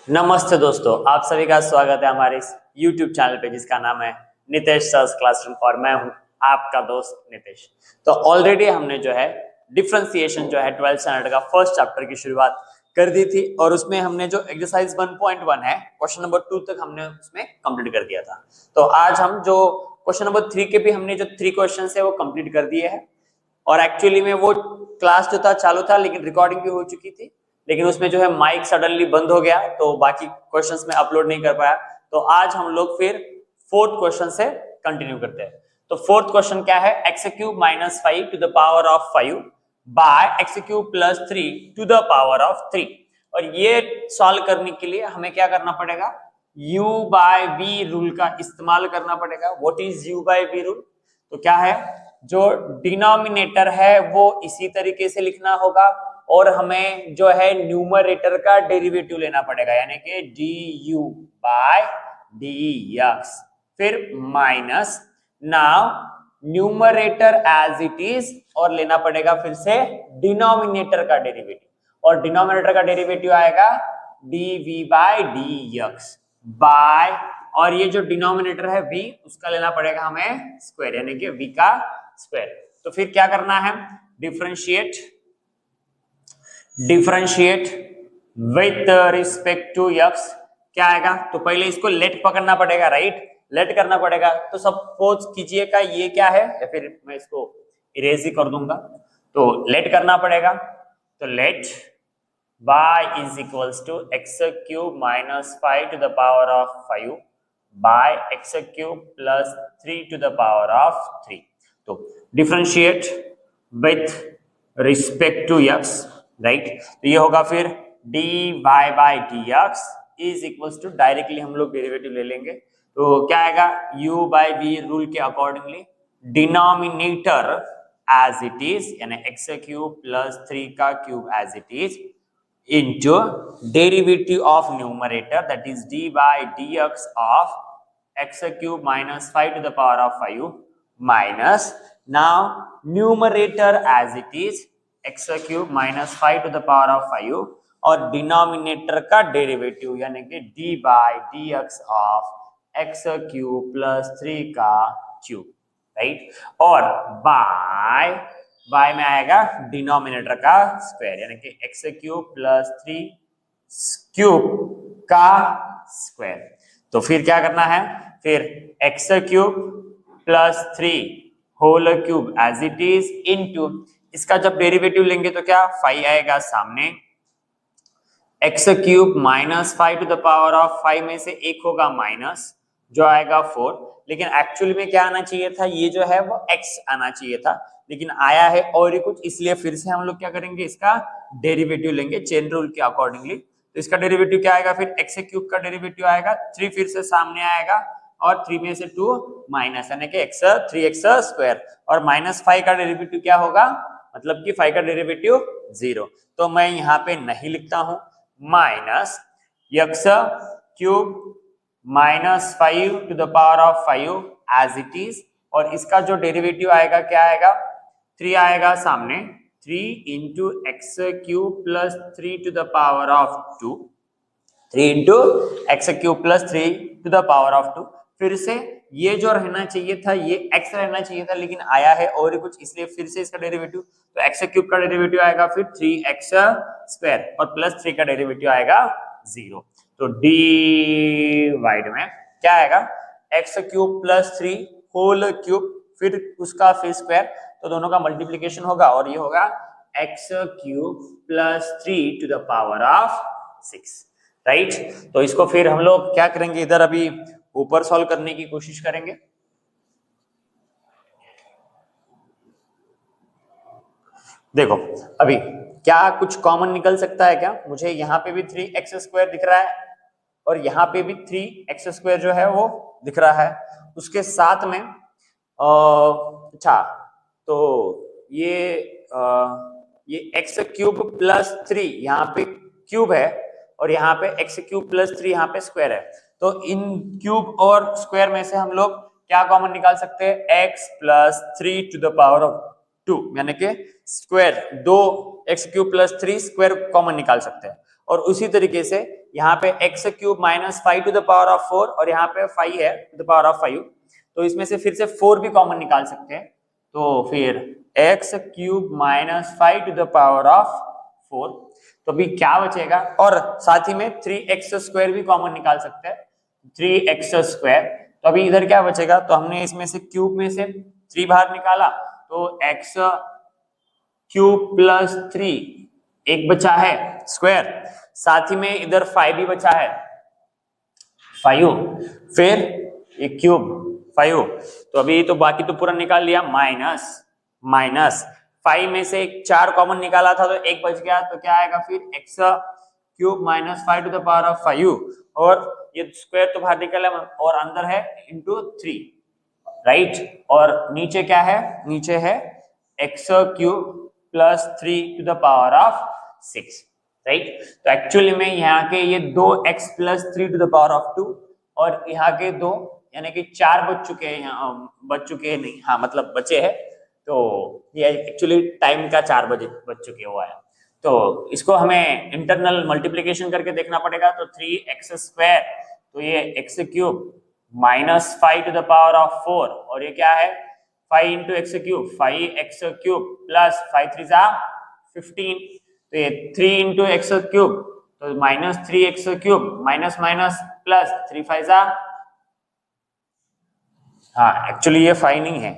नमस्ते दोस्तों, आप सभी का स्वागत है हमारे इस YouTube चैनल पे जिसका नाम है नितेश सर्स क्लासरूम और मैं हूं आपका दोस्त नितेश। तो ऑलरेडी हमने जो है डिफरेंशिएशन जो है 12th स्टैंडर्ड का फर्स्ट चैप्टर की शुरुआत कर दी थी और उसमें हमने जो एक्सरसाइज 1.1 है क्वेश्चन नंबर 2 तक हमने उसमें कंप्लीट कर दिया था। तो आज हम जो क्वेश्चन नंबर 3 के भी हमने जो 3 क्वेश्चन है वो कंप्लीट कर दिए हैं और एक्चुअली में वो क्लास जो था चालू था लेकिन रिकॉर्डिंग भी हो चुकी थी, लेकिन उसमें जो है माइक सडनली बंद हो गया तो बाकी क्वेश्चंस में अपलोड नहीं कर पाया। तो आज हम लोग फिर फोर्थ क्वेश्चन से कंटिन्यू करते हैं। तो फोर्थ क्वेश्चन क्या है, x cube minus 5 to the power of 5 by x cube plus 3 to the power of 3। और ये सॉल्व करने के लिए हमें क्या करना पड़ेगा, u बाय v रूल का इस्तेमाल करना पड़ेगा। What is u by v rule? तो क्या है, जो डिनोमिनेटर है वो इसी तरीके से लिखना होगा और हमें जो है न्यूमरेटर का डेरिवेटिव लेना पड़ेगा, यानी कि du बाय dx, फिर minus now numerator as it is और लेना पड़ेगा फिर से डिनोमिनेटर का डेरिवेटिव और डिनोमिनेटर का डेरिवेटिव आएगा dv बाय dx बाय, और ये जो डिनोमिनेटर है v उसका लेना पड़ेगा हमें स्क्वायर, यानी कि v का स्क्वायर। तो फिर क्या करना है, differentiate with respect to x क्या आएगा, तो पहले इसको लेट पकड़ना पड़ेगा, राइट, लेट करना पड़ेगा। तो सपोज कीजिएगा ये क्या है, या फिर मैं इसको इरेज ही कर दूंगा, तो लेट करना पड़ेगा। तो late y is equals to x cube minus 5 to the power of 5 by x cube plus 3 to the power of 3। तो differentiate with respect to x, right, तो ये होगा फिर dy by dx is equals to, directly हम लोग derivative ले लेंगे तो क्या आएगा, u by v रूल के accordingly denominator as it is यानी x क्यूब प्लस 3 का cube as it is into derivative of numerator, that is d by dx of x cube minus 5 to the power of 5 minus now numerator as it is x cube minus 5 to the power of 5 और denominator का derivative यानी कि d by dx of x cube plus 3 का cube, right, और bye में आएगा denominator का square यानी कि एक्स क्यूब प्लस 3 क्यूब का स्क्वायर। तो फिर क्या करना है, फिर x cube plus 3 whole cube as it is into, इसका जब डेरिवेटिव लेंगे तो क्या 5 आएगा सामने, x cube minus 5 to the power of 5 में से एक होगा माइनस जो आएगा 4, लेकिन एक्चुअली में क्या आना चाहिए था, ये जो है वो x आना चाहिए था लेकिन आया है और ही कुछ, इसलिए फिर से हम लोग क्या करेंगे, इसका डेरिवेटिव लेंगे चेन रूल के अकॉर्डिंगली। तो इसका डेरिवेटिव क्या आएगा, फिर एक्स क्यूब का डेरिवेटिव आएगा, 3 फिर से सामने आएगा और 3 में से 2 माइनस यानी कि x 3x स्क्वायर और माइनस 5 का डेरिवेटिव क्या होगा, मतलब कि 5 का डेरिवेटिव 0। तो मैं यहाँ पे नहीं लिखता हूं, minus x cube minus 5 to the power of 5 as it is और इसका जो डेरिवेटिव आएगा क्या आएगा, 3 आएगा सामने, 3 into x cube plus 3 to the power of 2, 3 into x cube plus 3 to the power of 2। फिर से ये जो रहना चाहिए था ये x रहना चाहिए था लेकिन आया है और ही कुछ, इसलिए फिर से इसका डेरिवेटिव, तो एक्स क्यूब का डेरिवेटिव आएगा फिर 3x स्क्वायर और प्लस 3 का डेरिवेटिव आएगा 0। तो डिवाइड में क्या आएगा, x cube plus 3 whole cube फिर उसका फिर स्क्वायर, तो दोनों का मल्टीप्लीकेशन होगा और ये होगा x cube plus 3 to the power of 6, right. तो इसको फिर हम लोग क्या करेंगे, इधर अभी ऊपर सॉल्व करने की कोशिश करेंगे। देखो अभी क्या कुछ कॉमन निकल सकता है क्या, मुझे यहाँ पे भी 3x स्क्वायर दिख रहा है और यहाँ पे भी 3x स्क्वायर जो है वो दिख रहा है, उसके साथ में अच्छा तो ये x क्यूब प्लस 3 यहाँ पे क्यूब है और यहाँ पे x क्यूब प्लस 3 यहाँ पे स्क्वायर है, तो इन क्यूब और स्क्वायर में से हम लोग क्या कॉमन निकाल सकते हैं, x plus 3 to the power of 2 यानी कि square, 2 x cube plus 3 square common निकाल सकते हैं और उसी तरीके से यहाँ पे x cube minus 5 to the power of 4 और यहाँ पे 5 है टू द पावर ऑफ 5, तो इसमें से फिर से 4 भी कॉमन निकाल सकते हैं। तो फिर x cube minus 5 to the power of 4, तो अभी क्या बचेगा, और साथ ही में 3x स्क्वायर भी कॉमन निकाल सकते हैं, 3x स्क्वायर। तो अभी इधर क्या बचेगा, तो हमने इसमें से क्यूब में से 3 बाहर निकाला, तो x क्यूब प्लस 3 एक बचा है स्क्वायर, साथ ही में इधर 5 भी बचा है 5, फिर ये क्यूब 5, तो अभी तो बाकी तो पूरा निकाल लिया, माइनस 5 में से 4 कॉमन निकाला था तो एक बच गया, तो क्या आएगा फिर x cube minus 5 to the power of 5, और ये स्क्वायर तो बाहर निकला और अंदर है इंटू 3, राइट। और नीचे क्या है, नीचे है x cube plus 3 to the power of 6, right. तो एक्चुअली में यहाँ के ये 2x plus 3 to the power of 2 और यहाँ के 2 यानी कि 4 बच चुके हैं, यहाँ बच चुके हैं नहीं, हाँ मतलब बचे हैं, तो ये एक्चुअली टाइम का 4 बजे बच चुके हुआ है। तो इसको हमें इंटरनल मल्टीप्लिकेशन करके देखना पड़ेगा, तो 3x स्क्वायर, तो ये x cube minus 5 to the power of 4 और ये क्या है 5 into x cube, 5x cube plus 5 3 जा 15, तो ये 3 इंटू एक्स क्यूब, तो minus 3x cube minus minus plus 3 5 जा, हाँ एक्चुअली ये 5 नहीं है,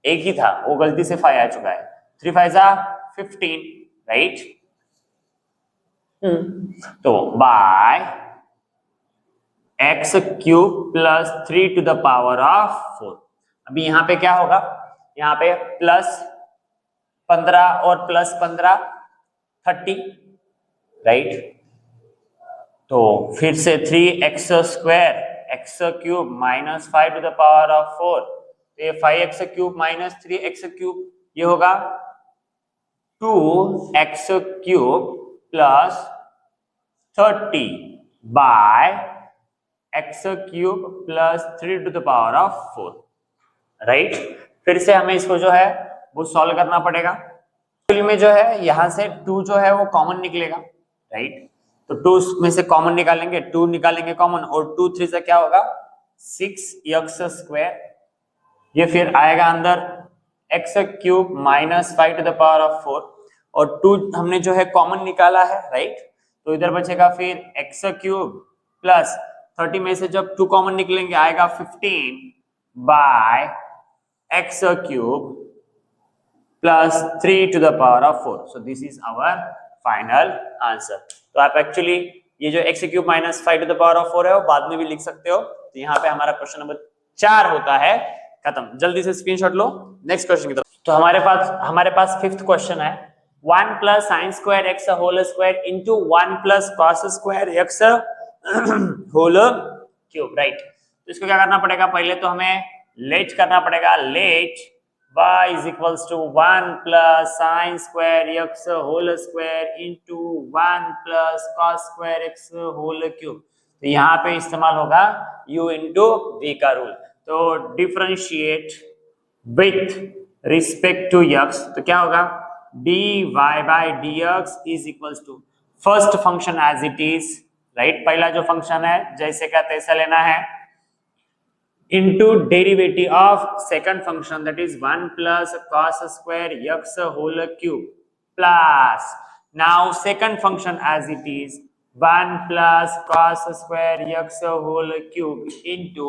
एक ही था, वो गलती से 5 आ चुका है, 3 5 जा 15, राइट। तो by x cube plus 3 to the power of 4, अभी यहाँ पे क्या होगा, यहाँ पे प्लस 15 और प्लस 15 30, राइट। तो फिर से 3x square x cube minus 5 to the power of 4, तो ये 5x cube minus 3x cube, ये होगा 2x cube plus 30 by x cube plus 3 to the power of 4, right. फिर से हमें इसको जो है वो सॉल्व करना पड़ेगा। एक्चुअली में जो है यहाँ से 2 जो है वो कॉमन निकलेगा, राइट। तो 2 में से कॉमन निकालेंगे, 2 निकालेंगे कॉमन, और 2 3 से क्या होगा 6x स्क्वायर, ये फिर आएगा अंदर x cube minus 5 to the power of 4 और 2 हमने जो है कॉमन निकाला है, राइट। तो इधर बचेगा फिर एक्स क्यूब प्लस 30 में से जब 2 कॉमन निकलेंगे आएगा 15 by x cube plus 3 to the power of 4, so this is our final answer. तो आप एक्चुअली ये जो x cube minus 5 to the power of 4 है वो बाद में भी लिख सकते हो। तो यहाँ पे हमारा क्वेश्चन नंबर 4 होता है खत्म। जल्दी से स्क्रीनशॉट लो नेक्स्ट क्वेश्चन की तरफ। तो हमारे पास 5th क्वेश्चन है 1 plus sine square x whole square into 1 plus cos square x whole cube, right. तो इसको क्या करना पड़ेगा, पहले तो हमें लेट करना पड़ेगा, let y is equals to 1 plus sin square x whole square into 1 plus cos square x whole cube। तो यहाँ पे इस्तेमाल होगा u into v का रूल। तो differentiate with respect to x, तो क्या होगा dy by dx is equals to first function as it is, right. पहला जो फंक्शन है जैसे का तैसा लेना है into derivative of second function, that is 1 plus cos square x whole cube plus now second function as it is 1 plus cos square x whole cube into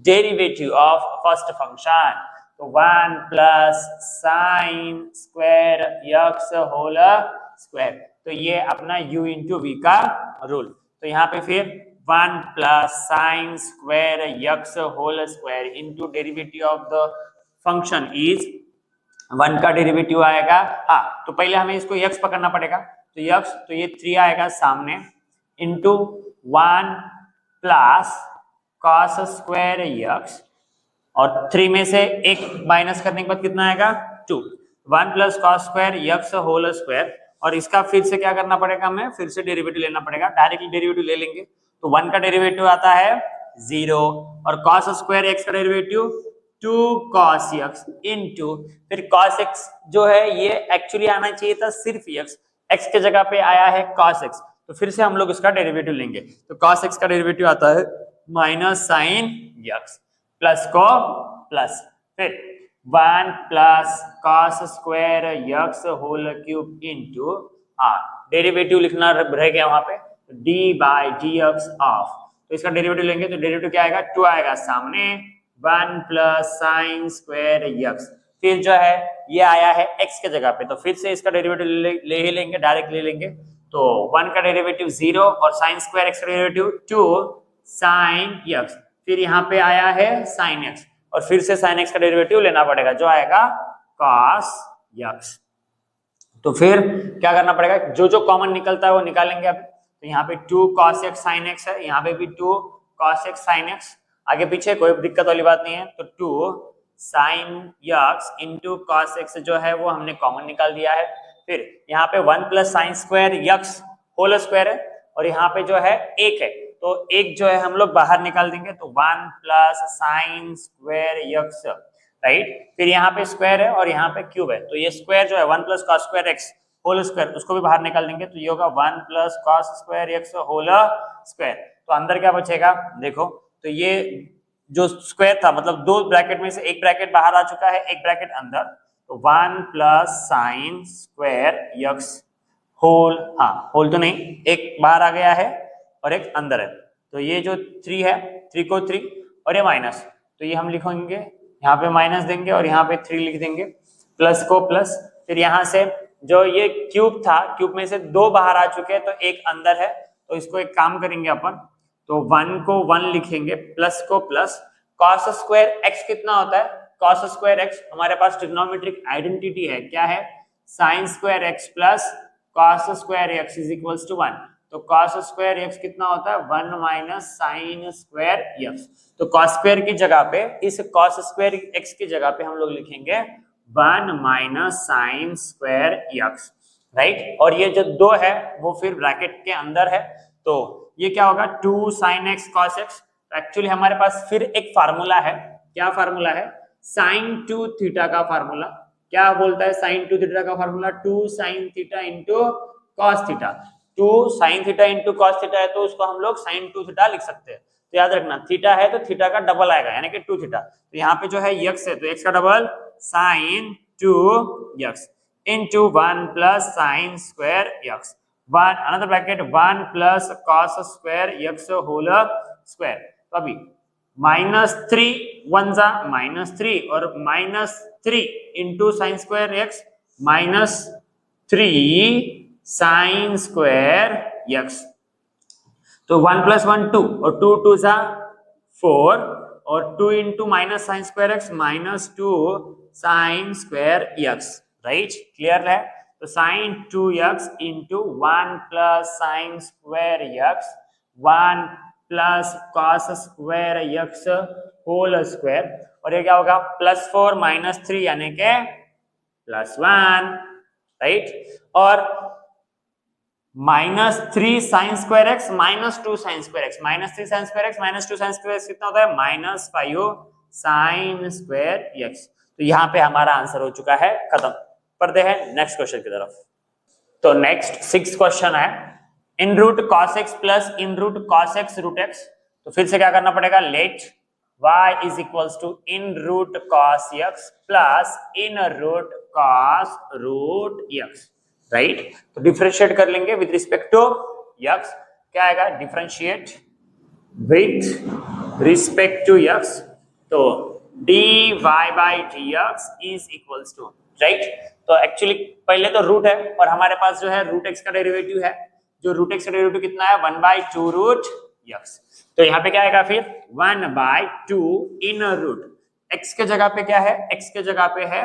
derivative of first function, तो 1 plus sin square x whole square, तो ये अपना u into v का rule. तो यहाँ पे फिर 1 plus sin square x whole square into derivative of the function is 1 का डेरिवेटिव आएगा, तो पहले हमें इसको x पकड़ना पड़ेगा, तो x तो ये 3 आएगा सामने into 1 plus cos square x और 3 में से 1 माइनस करने के बाद कितना आएगा 2, 1 plus cos square x whole square, और इसका फिर से क्या करना पड़ेगा, हमें फिर से डेरिवेटिव लेना पड़ेगा, डायरेक्टली डेरिवेटिव ले लेंगे तो 1 का डेरिवेटिव आता है 0 और cos स्क्वायर x का डेरिवेटिव 2 cos x इनटू फिर cos x जो है ये एक्चुअली आना चाहिए था सिर्फ x के जगह पे आया है cos x, तो फिर से हम लोग इसका डेरिवेटिव लेंगे। तो cos x का डेरिवेटिव आता है माइनस साइन x प्लस को प्लस फिर 1 plus cos square x whole cube into derivative लिखना रह गया वहां पे d by d x of, तो इसका डेरिवेटिव लेंगे तो डेरिवेटिव क्या आएगा 2 आएगा सामने 1 प्लस साइन स्क्वायर x, फिर जो है ये आया है x के जगह पे तो फिर से इसका डेरिवेटिव ले ही लेंगे, डायरेक्ट ले लेंगे। तो 1 का डेरिवेटिव 0 और साइन स्क्वायर x का डेरिवेटिव 2 साइन x, फिर यहाँ पे आया है साइन x और फिर से साइन x का डेरिवेटिव लेना पड़ेगा जो आएगा cos x। तो फिर क्या करना पड़ेगा, जो जो कॉमन निकलता है वो निकालेंगे अब। तो यहाँ पे 2 cos x sin x है, यहाँ पे भी 2 cos x sin x, आगे पीछे कोई दिक्कत वाली बात नहीं है। तो 2 sin x into cos x जो है वो हमने कॉमन निकाल दिया है। फिर यहाँ पे 1 plus sine square x whole square है और यहाँ पे जो है 1 है तो 1 जो है हम लोग बाहर निकाल देंगे तो 1 plus sine square x, right. फिर यहाँ पे स्क्वायर है और यहाँ पे क्यूब है तो ये स्क्वायर जो है 1 plus cos square x whole square उसको भी बाहर निकाल देंगे तो ये होगा 1 plus cos square x whole square. तो अंदर क्या बचेगा देखो, तो ये जो स्क्वायर था मतलब दो ब्रैकेट में से एक ब्रैकेट बाहर आ चुका है, एक ब्रैकेट अंदर, तो 1 plus sine square x whole, whole तो नहीं, एक बाहर आ गया है और एक अंदर है तो ये जो 3 है 3 को 3 और ये माइनस, तो ये हम लिखेंगे यहाँ पे माइनस देंगे और यहाँ पे 3 लिख देंगे, प्लस को प्लस, फिर यहाँ से जो ये क्यूब था क्यूब में से 2 बाहर आ चुके हैं तो एक अंदर है तो इसको एक काम करेंगे अपन, तो 1 को 1 लिखेंगे प्लस को प्लस, cos स्क्वायर x कितना होता है, cos स्क्वायर x हमारे पास ट्रिग्नोमेट्रिक आइडेंटिटी है, क्या है sin square x plus cos square x is equals to 1, तो cos स्क्वायर x कितना होता है 1 माइनस sin स्क्वायर x, तो cos स्क्वायर की जगह पे इस cos स्क्वायर x की जगह पे हम लोग लिखेंगे 1 minus sine square x, right. और ये जो 2 है वो फिर ब्रैकेट के अंदर है तो ये क्या होगा 2 sin x cos x। तो एक्चुअली हमारे पास फिर एक फार्मूला है, क्या फार्मूला है, sin 2 थीटा का फार्मूला, क्या बोलता है sin 2 थीटा का formula 2 sin theta into cos theta, 2 sin theta into cos theta है तो उसको हम लोग sin 2 थीटा लिख सकते हैं। तो याद रखना थीटा है तो थीटा का डबल आएगा यानी कि 2 थीटा, तो यहाँ पे जो है x है तो x का double sin 2x into 1 plus sin square x, 1 another bracket 1 plus cos square x whole square। तो अभी -3 1 जा -3 और -3 into sin square x -3 sin square x, तो 1 plus 1 2 और 2 2 जा 4 और 2 into minus sine square x -2 sine square x, right, clear है। तो sine 2x into 1 plus sine square x 1 plus cos square x whole square, और ये क्या होगा +4 -3 यानी के +1, राइट। और -3 sign square x -2 sine square x, -3 sign square x -2 sine square x कितना होता है -5 साइन स्क्वायर एक्स। तो यहाँ पे हमारा आंसर हो चुका है खत्म। पढ़ते हैं नेक्स्ट क्वेश्चन की तरफ। तो नेक्स्ट 6th क्वेश्चन है ln root cos x plus ln root cos x root x। तो फिर से क्या करना पड़ेगा, let y is equals to ln root cos x plus ln root cos root x, right. तो डिफरेंशिएट कर लेंगे विद रिस्पेक्ट टू x, क्या आएगा differentiate with respect to x, तो dy by dx is equals to, right. तो actually पहले तो root है और हमारे पास जो है रूट x का डेरिवेटिव है, जो रूट x का डेरिवेटिव कितना है 1/2 रूट x। तो यहाँ पे क्या आएगा फिर 1/2 इन रूट x के जगह पे क्या है, x के जगह पे है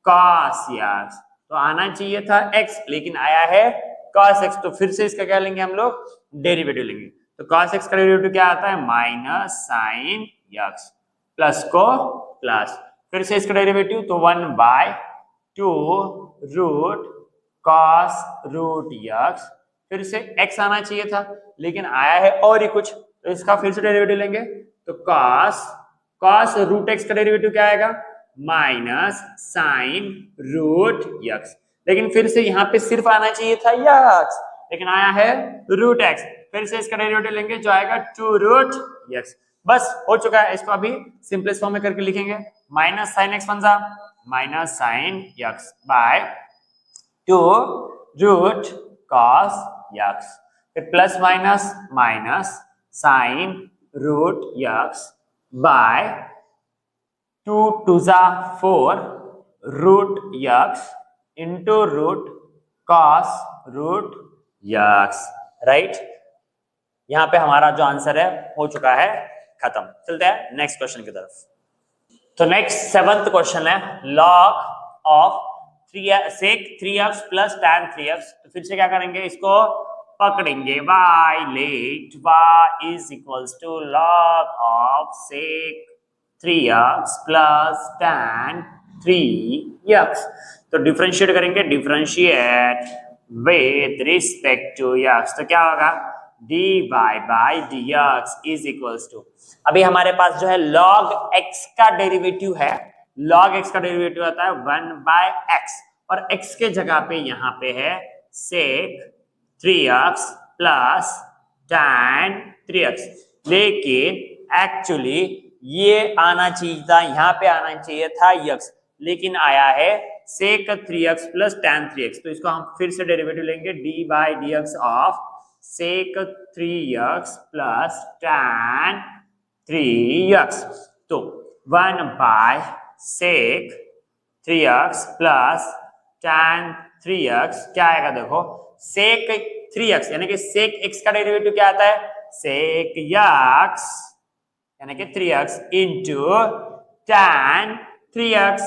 cos x, तो आना चाहिए था x लेकिन आया है cos x, तो फिर से इसका क्या लेंगे हम लोग डेरिवेटिव लेंगे। तो cos x का डेरिवेटिव क्या आता है माइनस साइन x प्लस को प्लस, फिर से इसका डेरिवेटिव तो 1/2 रूट cos रूट x, फिर से x आना चाहिए था लेकिन आया है और ही कुछ, तो इसका फिर से डेरिवेटिव लेंगे तो cos रूट x का डेरिवेटिव क्या आएगा माइनस साइन रूट x, लेकिन फिर से यहाँ पे सिर्फ आना चाहिए था x, लेकिन आया है रूट एक्स, फिर से इसका डेरिवेटिव लेंगे जो आएगा 2 रूट एक्स। बस हो चुका है, इसको अभी सिंपलेस्ट फॉर्म में करके लिखेंगे, माइनस साइन एक्स वन जा minus sine x by 2 root cos x, फिर plus minus minus sine root x by 2 two जा 4 root x into root cos root x, right. यहां पे हमारा जो आंसर है हो चुका है खत्म। चलते हैं नेक्स्ट क्वेश्चन की तरफ। तो नेक्स्ट 7th क्वेश्चन है log of sec 3x plus tan 3x। तो फिर से क्या करेंगे, इसको पकड़ेंगे, y let y is equals to log of sec 3x plus tan 3x। तो डिफरेंशिएट करेंगे, differentiate with respect to x, तो क्या होगा dy by dx is equals to, अभी हमारे पास जो है log x का डेरिवेटिव है, log x का डेरिवेटिव आता है 1 बाय x, और x के जगह पे यहाँ पे है sec 3x plus tan 3x, लेकिन एक्चुअली ये आना चाहिए था, यहाँ पे आना चाहिए था x, लेकिन आया है sec 3x plus tan 3x। तो इसको हम फिर से डेरिवेटिव लेंगे dy by dx of sec 3x plus tan 3x। तो 1 bye sec 3x plus tan 3x क्या आएगा, देखो sec 3x यानी कि sec x का डेरिवेटिव क्या आता है, sec x यानी कि 3x into tan 3x,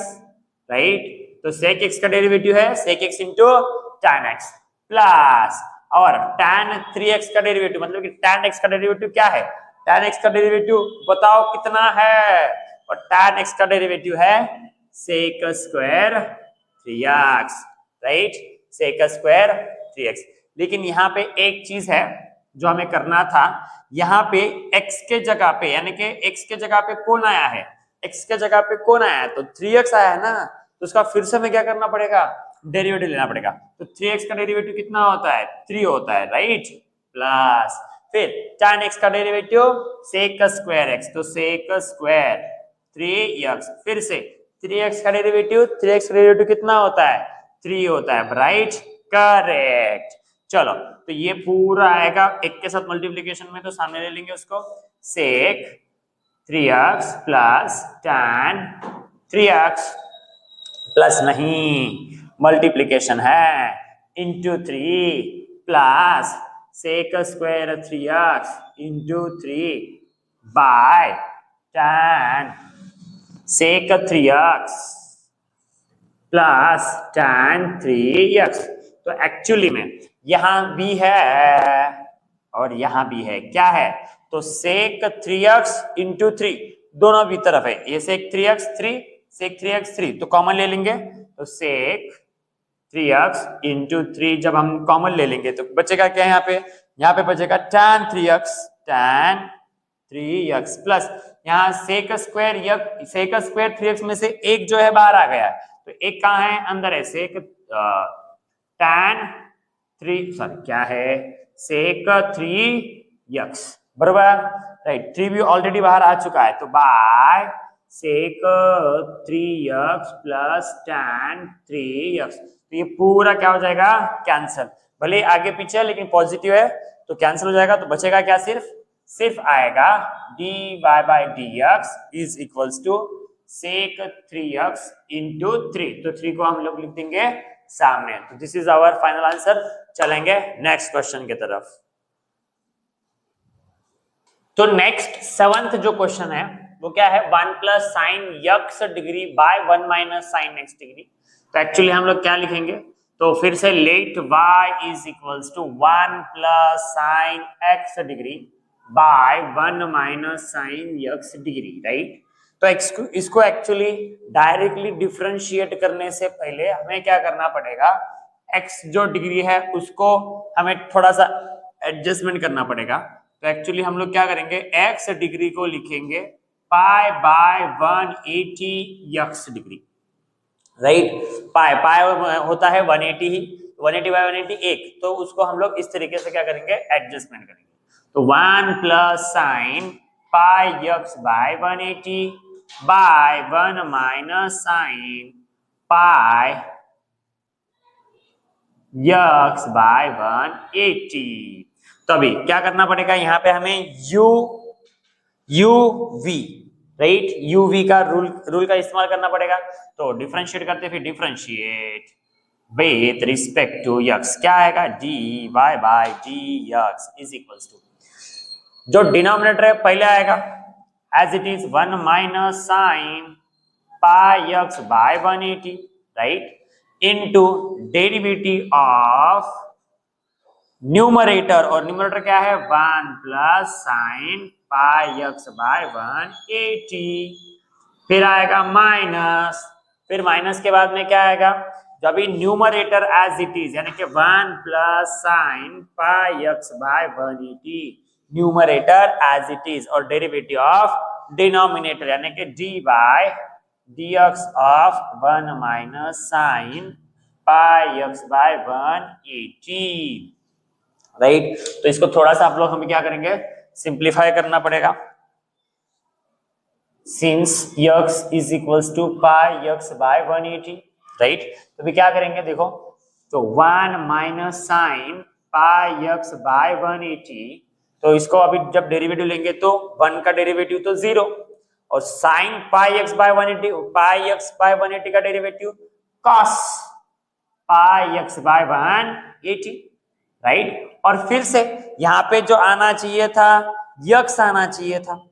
right. तो sec x का डेरिवेटिव है sec x into tan x plus, और tan 3x का डेरिवेटिव मतलब कि tan x का डेरिवेटिव क्या है, tan x का डेरिवेटिव बताओ कितना है, और tan x का डेरिवेटिव है sec square 3x, right, sec square 3x। लेकिन यहाँ पे एक चीज है जो हमें करना था, यहाँ पे x के जगह पे यानी कि x के जगह पे कौन आया है, x के जगह पे कौन आया है, तो 3x आया है ना, तो उसका फिर से हमें क्या करना पड़ेगा, डेरिवेटिव लेना पड़ेगा। तो 3x का डेरिवेटिव कितना होता है, 3 होता है, राइट, प्लस फिर tan x का डेरिवेटिव sec स्क्वायर x, तो sec स्क्वायर 3x, फिर से 3x का डेरिवेटिव कितना होता है, 3 होता है, राइट, करेक्ट। चलो तो ये पूरा आएगा एक के साथ मल्टीप्लीकेशन में, तो सामने ले लेंगे उसको, sec 3x plus tan 3x, plus नहीं मल्टीप्लीकेशन है, into 3 plus sec square 3x into 3 by tan sec 3x plus tan 3x। तो एक्चुअली में यहां भी है और यहां भी है, क्या है, तो sec 3x इंटू 3 दोनों भी तरफ है, ये sec 3x 3 sec 3x 3, तो कॉमन ले लेंगे, तो sec 3x इंटू 3 जब हम कॉमन ले लेंगे तो बचेगा क्या, यहाँ पे बचेगा tan 3x प्लस यहाँ sec स्क्वायर 3x में से एक जो है बाहर आ गया है, तो एक कहाँ है, अंदर है, sec tan 3 सॉरी क्या है sec 3x, बराबर, राइट, 3 भी ऑलरेडी बाहर आ चुका है, तो bye sec 3x plus tan 3x, तो ये पूरा क्या हो जाएगा, कैंसिल, भले आगे पीछे है लेकिन पॉजिटिव है तो कैंसिल हो जाएगा, तो बचेगा क्या, सिर्फ आएगा dy by dx is equals to sec 3x into 3, तो 3 को हम लोग लिख देंगे सामने। तो this is our final answer. चलेंगे नेक्स्ट क्वेश्चन की तरफ। तो नेक्स्ट 7th जो क्वेश्चन है वो क्या है, 1 plus sine x degree by 1 minus sine x degree. तो एक्चुअली हम लोग क्या लिखेंगे, तो फिर से let y is equals to 1 plus sine x degree by 1 minus sine x degree, right. तो इसको एक्चुअली डायरेक्टली डिफरेंशिएट करने से पहले हमें क्या करना पड़ेगा, x जो डिग्री है उसको हमें थोड़ा सा एडजस्टमेंट करना पड़ेगा। तो एक्चुअली हम लोग क्या करेंगे, x डिग्री को लिखेंगे pi by 180 x degree, right, pi होता है 180 ही, 180 बाय 180 1, तो उसको हम लोग इस तरीके से क्या करेंगे, एडजस्टमेंट करेंगे। तो 1 plus sine pi x by 180 by 1 minus sine pi x by 180। तो अभी क्या करना पड़ेगा, यहाँ पे हमें u v, right, u v का रूल का इस्तेमाल करना पड़ेगा। तो डिफरेंशिएट करते, फिर differentiate with respect to x, क्या आएगा, d y by d x is equals to, जो डिनोमिनेटर है पहले आएगा as it is 1 minus sine pi x by 180, right, into derivative of numerator, और न्यूमरेटर क्या है, 1 plus sine pi x by 180, फिर आएगा माइनस, फिर माइनस के बाद में क्या आएगा, जब भी न्यूमरेटर एज इट इज, यानी कि 1 plus sine pi x by 180, numerator as it is, और डेरिवेटिव ऑफ डिनोमिनेटर यानी कि d by dx of 1 minus sine pi x by 180, right. तो इसको थोड़ा सा आप लोग हमें क्या करेंगे, सिंप्लीफाई करना पड़ेगा। Since x is equals to pi x by 180, right, तो भी क्या करेंगे, देखो, तो 1 minus sine pi x by 180, तो इसको अभी जब डेरिवेटिव लेंगे तो 1 का डेरिवेटिव तो 0, और sign pi x by 180, pi x by 180 का derivative cos pi x by 180, right. और फिर से यहाँ पे जो आना चाहिए था यक्स आना चाहिए था,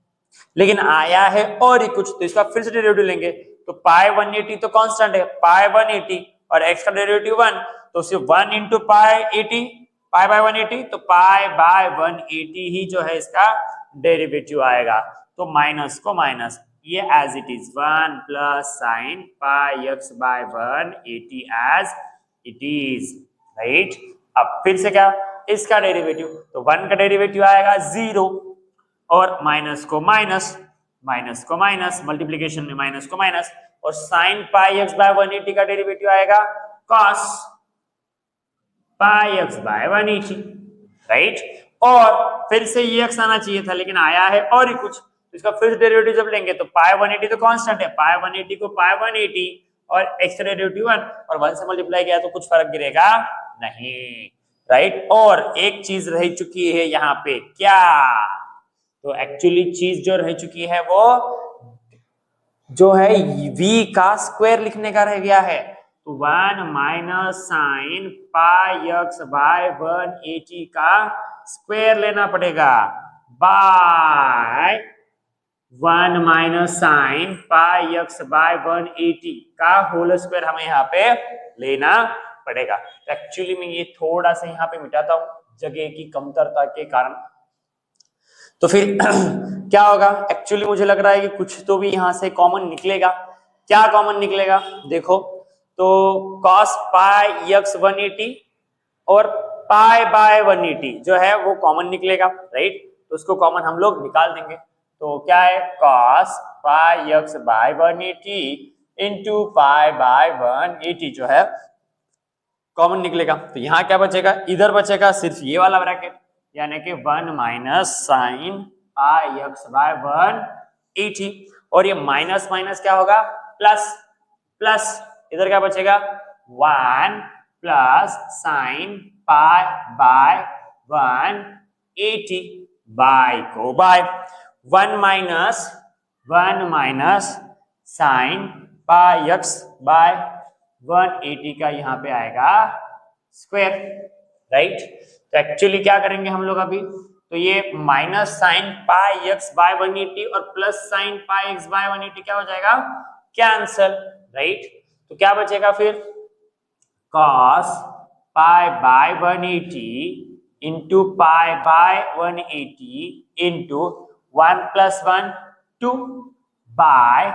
लेकिन आया है और ही कुछ, तो इसका फिर से डेरिवेटिव लेंगे, तो पाई 180 तो कांस्टेंट है, पाई 180 और x का डेरिवेटिव 1, तो सिर्फ 1 इंटू पाई 80, पाई बाय 180, तो पाई बाय 180 ही जो है इसका डेरिवेटिव आएगा। तो माइनस को माइनस, ये as it is 1 plus sine pi x by 180 as it is, right. अब फिर से क्या, इसका डेरिवेटिव, तो 1 का डेरिवेटिव आएगा 0, और माइनस को माइनस, माइनस को माइनस, मल्टीप्लीकेशन में माइनस को माइनस, और साइन पाई x बाय 180 का डेरिवेटिव आएगा cos pi x by 180, right. और फिर से ये x आना चाहिए था, लेकिन आया है और ही कुछ, तो इसका फिर डेरिवेटिव जब लेंगे तो पाई 180 तो कांस्टेंट है, पाई 180 को पाई 180 और x का डेरिवेटिव 1, और 1 से मल्टीप्लाई किया तो कुछ फर्क गिरेगा नहीं, राइट। और एक चीज रह चुकी है यहाँ पे, क्या, तो एक्चुअली चीज जो रह चुकी है वो जो है v का स्क्वायर लिखने का रह गया है, तो 1 minus sine pi x by 180 का स्क्वायर लेना पड़ेगा, by 1 minus sine pi x by 180 का होल स्क्वायर हमें यहाँ पे लेना पड़ेगा। एक्चुअली मैं ये थोड़ा सा यहाँ पे मिटाता हूँ जगह की कमतरता के कारण, तो फिर क्या होगा, एक्चुअली मुझे लग रहा है कि कुछ तो भी यहां से कॉमन निकलेगा। क्या कॉमन निकलेगा, देखो, तो cos पाई x 180 और पाई बाय 180 जो है वो कॉमन निकलेगा, राइट, तो उसको कॉमन हम लोग निकाल देंगे। तो क्या है, cos pi x by 180 into pi by 180 जो है कॉमन निकलेगा। तो यहाँ क्या बचेगा, इधर बचेगा सिर्फ ये वाला ब्रैकेट, यानी कि 1 minus sine pi x by 180, और ये माइनस माइनस क्या होगा, प्लस, प्लस इधर क्या बचेगा, 1 plus sine pi by 180, by को by, 1 minus sine pi x by 180 का यहाँ पे आएगा स्क्वायर, राइट। तो एक्चुअली क्या करेंगे हम लोग अभी, तो ये minus sine pi x by 180 और plus sine pi x by 180 क्या हो जाएगा, कैंसल, राइट। तो क्या बचेगा फिर, cos pi by 180 into pi by 180 into 1 plus 1 2 by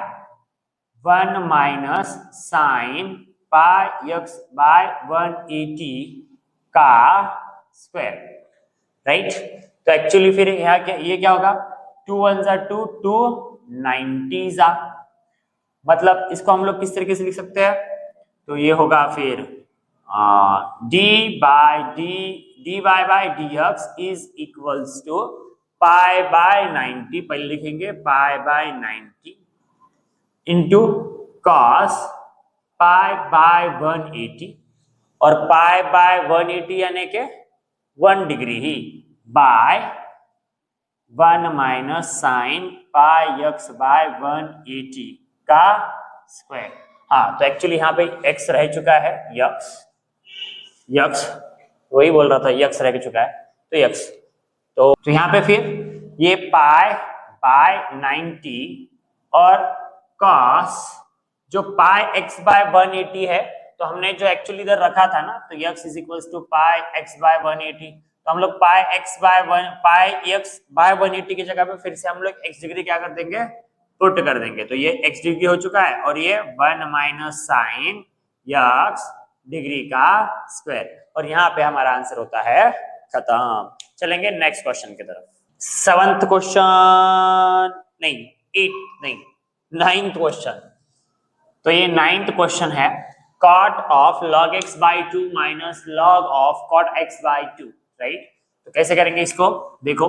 1 minus sine pi x by 180 का स्क्वायर, राइट। तो एक्चुअली फिर यहाँ क्या, ये क्या होगा, 2 1 जा 2 2 90 जा, मतलब इसको हम लोग किस तरीके से लिख सकते हैं, तो ये होगा फिर dy by dx is equals to pi by 90, पहले लिखेंगे pi by 90 into cos pi by 180, और पाई बाय 180 यानी के 1 डिग्री ही, by 1 minus sine pi x by 180 का स्क्वायर। हाँ, तो एक्चुअली यहाँ पे x रह चुका है, यक्स वही बोल रहा था, यक्स रह चुका है, तो यक्स, तो यहाँ पे फिर ये पाई बाय 90 और कॉस जो पाई x बाय 180 है, तो हमने जो एक्चुअली इधर रखा था ना, तो x is equals to pi x by 180, तो हम लोग पाई x बाय 180 की जगह पे फिर से हम लोग x डिग्री क्या कर देंगे, पुट कर देंगे, तो ये x डिग्री हो चुका है, और ये 1 माइनस साइन x डिग्री का स्क्वायर, और यहाँ पे हमारा आंसर होता है खत्म। चलेंगे नेक्स्ट क्वेश्चन की तरफ। 7th क्वेश्चन नहीं, 8 नहीं, 9th क्वेश्चन। तो ये 9th क्वेश्चन है, cot of log x by 2 minus log of cot x by 2, right. तो कैसे करेंगे इसको, देखो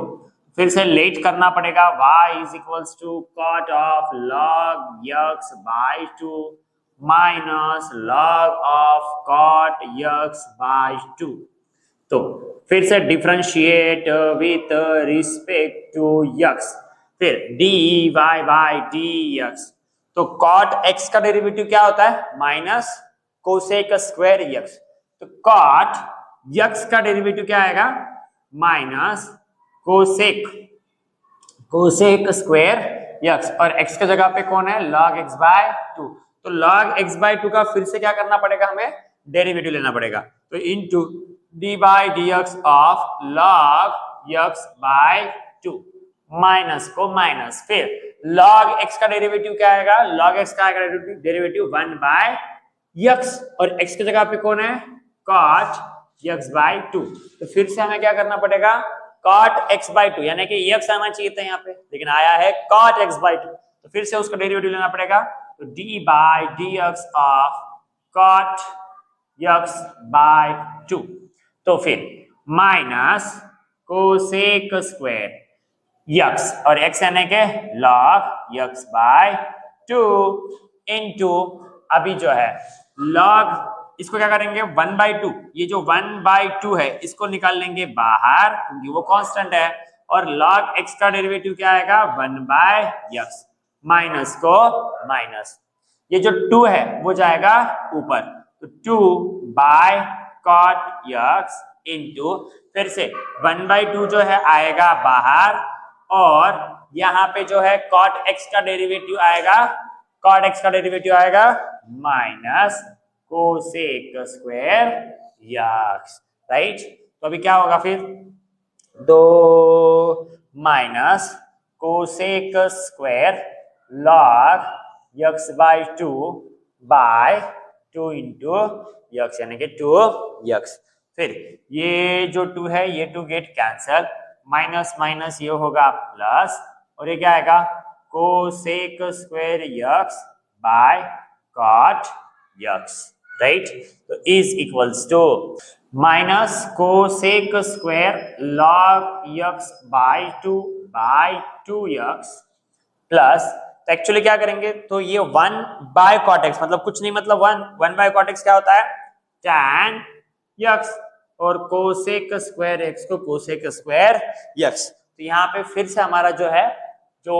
फिर से लेट करना पड़ेगा, y is equals to cot of log x by 2 minus log of cot x by 2। तो फिर से differentiate with respect to x, फिर dy बाय dx, तो cot x का डेरिवेटिव क्या होता है, माइनस कोसेक स्क्वायर x, तो cot x का डेरिवेटिव क्या आएगा, माइनस कोसेक स्क्वायर x, और x की जगह पे कौन है, log x बाय 2, तो log x बाय 2 का फिर से क्या करना पड़ेगा, हमें डेरिवेटिव लेना पड़ेगा, तो into d by d x of log x by 2 minus को माइनस, फिर लॉग एक्स का डेरिवेटिव क्या आएगा, लॉग एक्स का डेरिवेटिव 1 बाय एक्स, और एक्स की जगह पे कौन है, कॉट एक्स बाय 2, तो फिर से हमें क्या करना पड़ेगा, कॉट एक्स बाय 2, यानी कि एक्स आना चाहिए था यहाँ पे, लेकिन आया है कॉट एक्स बाय 2, तो फिर से उसका डेरिवेटिव लेना पड़ेगा, तो d by d x of cot x by 2, तो फिर माइनस कोसेक स्क्वायर x, और x यानी के log x बाय 2 इंटू अभी जो है log, इसको क्या करेंगे 1 बाय 2, ये जो 1 बाय 2 है इसको निकाल लेंगे बाहर क्योंकि वो कांस्टेंट है, और log x का डेरिवेटिव क्या आएगा 1 बाय x, माइनस को माइनस, ये जो 2 है वो जाएगा ऊपर, तो 2 बाय cot x इंटू फिर से 1 बाई 2 जो है आएगा बाहर, और यहाँ पे जो है cot x का डेरिवेटिव आएगा minus cosec square x, right. तो अभी क्या होगा फिर, 2 minus cosec square log x by 2 by 2 into x, यानी कि 2x, फिर ये जो 2 है ये 2 गेट कैंसल, माइनस माइनस ये होगा प्लस, और ये क्या आएगा cosec square x by cot x, right. तो is equals to minus cosec square log x by 2x plus, तो एक्चुअली क्या करेंगे, तो ये 1 बाय कॉट x मतलब कुछ नहीं, मतलब 1 बाय कॉट x क्या होता है, tan x, और कोसेक स्क्वायर x को कोसेक स्क्वायर x, तो यहाँ पे फिर से हमारा जो है जो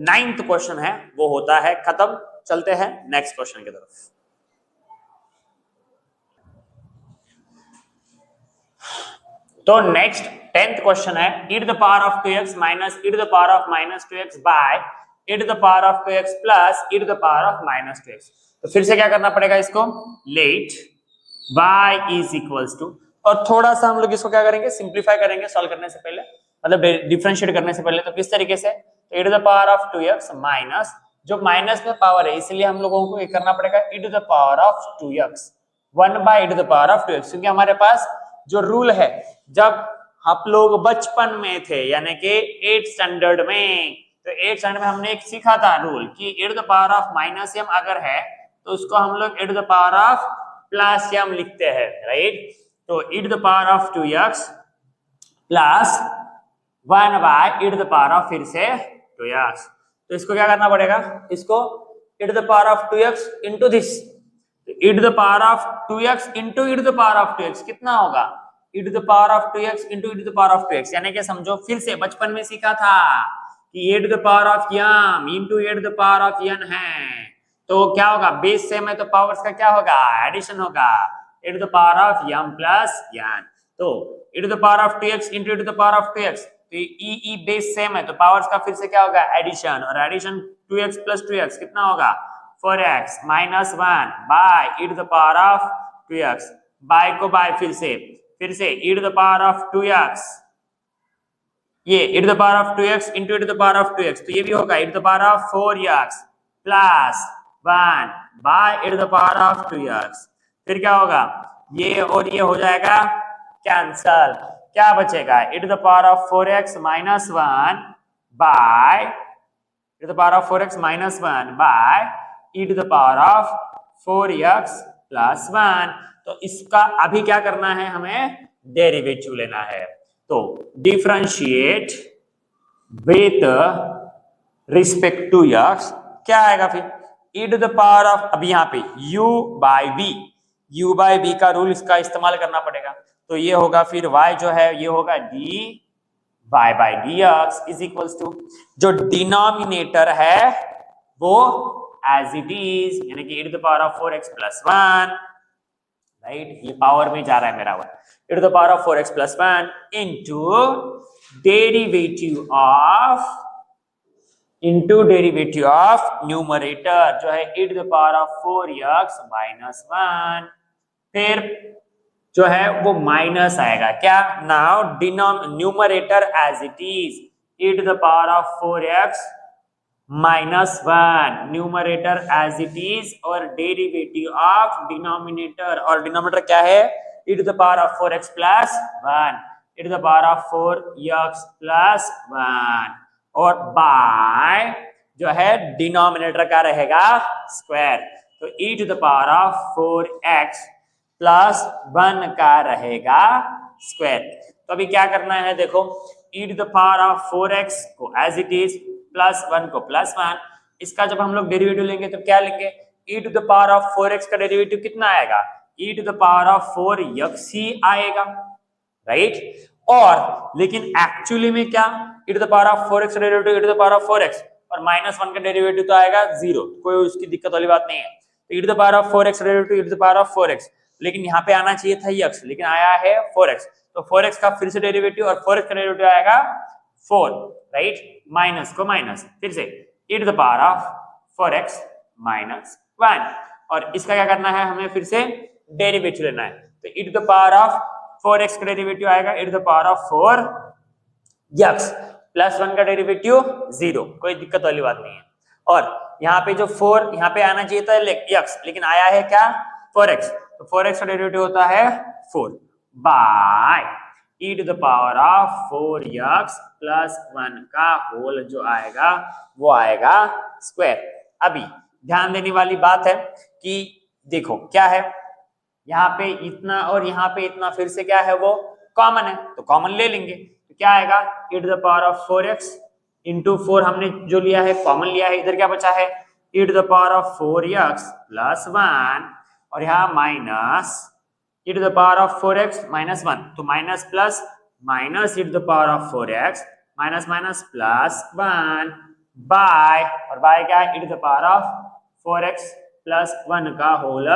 9th क्वेश्चन है वो होता है खत्म। चलते हैं नेक्स्ट क्वेश्चन की तरफ। तो नेक्स्ट 10th क्वेश्चन है, e to the power of 2x minus e to the power of minus 2x by e to the power of 2x plus e to the power of minus 2x। तो फिर से क्या करना पड़ेगा इसको, late y is equals to, और थोड़ा सा हम लोग इसको क्या करेंगे, सिंप्लीफाई करेंगे सॉल्व करने से पहले, मतलब डिफरेंशिएट करने से पहले। तो किस तरीके से, तो e to the power of 2x minus, जो माइनस में पावर है इसलिए हम लोगों को ये करना पड़ेगा e to the power of 2x 1 by e to the power of 2x, क्योंकि हमारे पास जो रूल है जब आप लोग बचपन में थे यानी कि 8th स्टैंडर्ड में, तो 8th स्टैंडर्ड में हमने एक सीखा था रूल कि e to the power of minus m अगर है तो उसको हम लोग e to the power of plus यम लिखते हैं, राइट। तो e to the power of 2x plus 1 by e to the power of फिर से 2x। तो इसको क्या करना पड़ेगा, इसको e to the power of 2x into this, e to the power of 2x into e to the power of 2x कितना होगा, e to the power of 2x into e to the power of 2x। यानी कि समझो फिर से बचपन में सीखा था कि e to the power of m into e to the power of n है, तो क्या होगा, बेस सेम है तो पावर्स का क्या होगा, एडिशन होगा, e to the power of m plus n। तो e to the power of 2x into e to the power of 2x, तो e बेस सेम है तो पावर्स का फिर से क्या होगा, एडिशन, और एडिशन 2x प्लस 2x कितना होगा 4x minus 1 by e to the power of 2x, by को बाय फिर से e to the power of 2x, ये e to the power of 2x into e to the power of 2x, तो ये भी होगा e to the power of 4x plus 1 by e to the power of 2x। फिर क्या होगा, ये और ये हो जाएगा कैंसल, क्या बचेगा e to the power of 4x minus 1 by e to the power of 4x minus 1 by e to the power of 4x plus 1। तो इसका अभी क्या करना है, हमें डेरिवेटिव लेना है, तो differentiate with respect to x, क्या आएगा फिर e to the power of, अब यहाँ पे u बाय v का रूल इसका इस्तेमाल करना पड़ेगा, तो ये होगा फिर y जो है ये होगा dy by dx is equals to, जो डिनोमिनेटर है वो एज इट इज, यानी कि e to the power of 4x plus 1, right, ये पावर में जा रहा है मेरा e to the power of 4x plus 1 into derivative of numerator जो है e to the power of 4x minus 1, फिर जो है वो माइनस आएगा, क्या, now numerator as it is e to the power of 4x minus 1, numerator as it is, और derivative of denominator, और डिनोमिनेटर क्या है e to the power of 4x plus 1, e to the power of 4x plus 1, और bye जो है denominator का रहेगा square, तो e to the power of 4x plus 1 का रहेगा स्क्वायर। तो अभी क्या करना है, देखो e to the power of 4x को एज इट इज प्लस 1 को प्लस 1, इसका जब हम लोग डेरिवेटिव लेंगे तो क्या लेंगे, e to the power of 4x का डेरिवेटिव कितना आएगा, e to the power of 4x ही आएगा, राइट। और लेकिन एक्चुअली में क्या, e to the power of 4x का derivative e to the power of 4x, और माइनस 1 का डेरिवेटिव तो आएगा 0, कोई उसकी दिक्कत वाली बात नहीं है। तो e to the power of 4x का derivative e to the power of 4x, लेकिन यहाँ पे आना चाहिए था x, लेकिन आया है 4x, तो 4x का फिर से डेरिवेटिव, और 4x का डेरिवेटिव आएगा 4, राइट, माइनस को माइनस, फिर से e to the power of 4x minus 1, और इसका क्या करना है, हमें फिर से डेरिवेटिव लेना है, तो e to the power of 4x का डेरिवेटिव आएगा e to the power of 4x plus 1 का डेरिवेटिव 0, कोई दिक्कत वाली बात नहीं है। और यहाँ पे जो 4 यहाँ पे आना चाहिए था x, लेकिन आया है क्या 4x, तो 4x का डेरिवेटिव होता है 4 by e to the power of 4x plus 1 का होल जो आएगा वो आएगा स्क्वायर। अभी ध्यान देने वाली बात है कि देखो क्या है, यहाँ पे इतना और यहाँ पे इतना फिर से क्या है वो कॉमन है, तो कॉमन ले लेंगे, तो क्या आएगा e to the power of 4x into 4 हमने जो लिया है कॉमन लिया है, इधर क्या बचा है e to the power of 4x plus 1, और यहाँ minus e to the power of 4x minus 1, तो minus plus minus e to the power of 4x minus minus plus 1 by, और बाय क्या है e to the power of 4x plus 1 का whole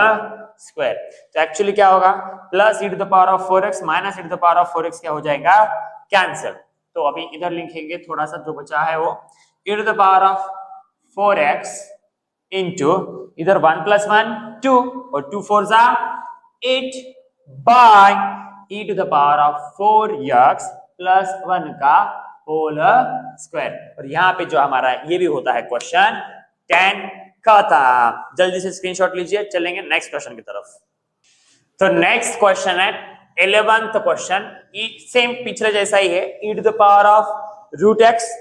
square. तो actually क्या होगा, plus e to the power of 4x minus e to the power of 4x क्या हो जाएगा, कैंसिल। तो अभी इधर लिखेंगे थोड़ा सा जो बचा है वो e to the power of 4x into इधर 1 प्लस 1 2 और 2 4 जा 8 by e to the power of 4x plus 1 का होल स्क्वायर। और यहाँ पे जो हमारा ये भी होता है क्वेश्चन 10 का था। जल्दी से स्क्रीनशॉट लीजिए, चलेंगे नेक्स्ट क्वेश्चन की तरफ। तो नेक्स्ट क्वेश्चन है 11th क्वेश्चन, सेम पिछले जैसा ही है, e to the power of root x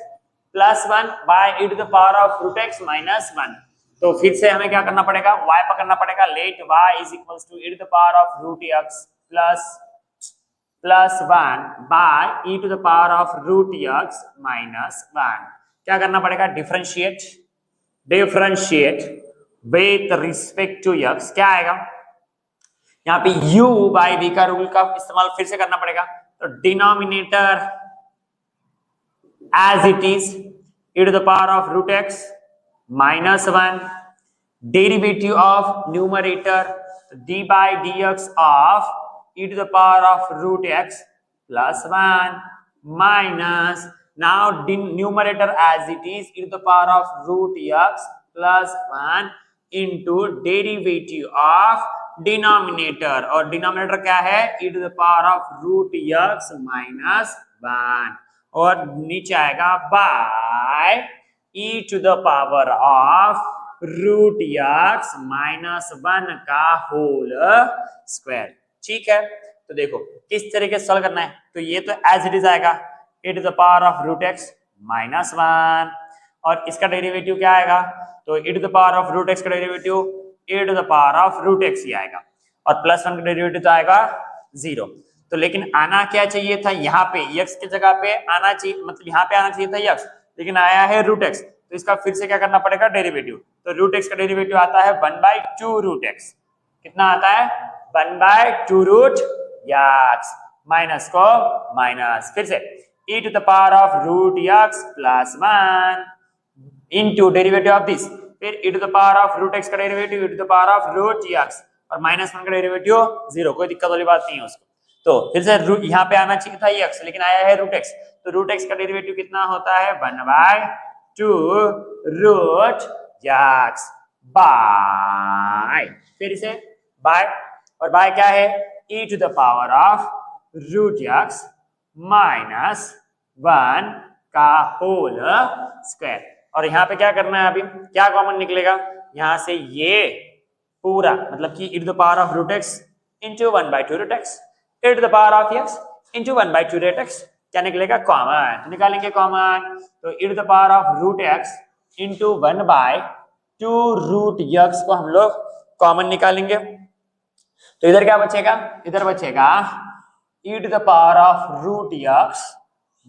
plus 1 by e to the power of root x minus 1। तो फिर से हमें क्या करना पड़ेगा, y पकड़ना पड़ेगा। Let y is equals to e to the power of root x plus 1 by e to the power of root x minus 1। क्या करना पड़ेगा, differentiate with respect to x। क्या आएगा यहाँ पे u बाय v का रूल का इस्तेमाल फिर से करना पड़ेगा। तो denominator as it is e to the power of root x minus 1, derivative of numerator d by dx of e to the power of root x plus 1 minus, now numerator as it is e to the power of root x plus 1 into derivative of denominator, और denominator क्या है, e to the power of root x minus 1, और नीचे आएगा by e to the power of root x minus 1 का whole square. ठीक है, तो देखो किस तरीके से सॉल्व करना है। तो ये तो एज इट इज आएगा e to the power of root x minus 1, और इसका डेरिवेटिव क्या आएगा, तो e to the power of root x का derivative e to the power of root x ही आएगा, और प्लस 1 का डेरिवेटिव तो आएगा 0। तो लेकिन आना क्या चाहिए था, यहाँ पे x की जगह पे आना चाहिए, मतलब यहाँ पे आना चाहिए था x, लेकिन आया है रूट x। तो इसका फिर से क्या करना पड़ेगा, डेरिवेटिव। तो रूट x का डेरिवेटिव आता है 1/2 रूट x। कितना आता है, 1/2 रूट x, माइनस को माइनस, फिर से e to the power of root x plus 1 into derivative of this, फिर e to the power of root x का derivative e to the power of root x, और minus 1 का derivative 0। कोई दिक्कत वाली बात नहीं है उसको। तो फिर से यहाँ पे आना चाहिए था x, लेकिन आया है रूट x। तो रूट x का डेरिवेटिव कितना होता है, 1/2 रूट x बाय, फिर से बाय, और बाय क्या है, e to the power of root x minus 1 का होल स्क्वायर। और यहाँ पे क्या करना है, अभी क्या कॉमन निकलेगा, यहाँ से ये पूरा, मतलब कि e to the power of root x into 1/2 root x e to the power of x into 1/2 root x, क्या निकलेगा, कॉमन। तो निकालेंगे कॉमन, तो e to the power of root x into 1/2 root x को हम लोग common निकालेंगे। तो इधर क्या बचेगा, इधर बचेगा e to the power of root x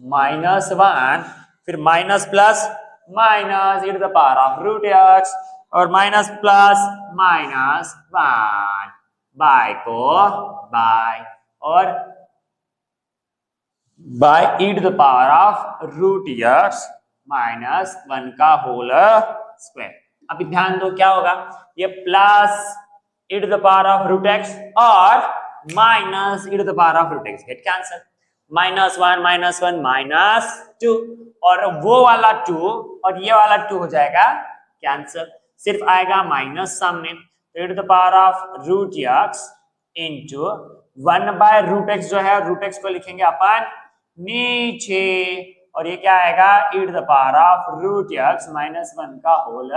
minus 1, फिर minus plus minus e to the power of root x, और माइनस प्लस माइनस 1, बाय को बाय, और by e to the power of root x minus 1 का whole square. अभी ध्यान दो क्या होगा, ये plus e to the power of root x और minus e to the power of root x, get cancel, -1 -1 -2, और वो वाला 2 और ये वाला 2 हो जाएगा कैंसिल, सिर्फ आएगा माइनस सामने। तो e to the power of root x into one by root x जो है, रूट x को लिखेंगे अपन नीचे, और ये क्या आएगा, e to the power of root x minus 1 का होल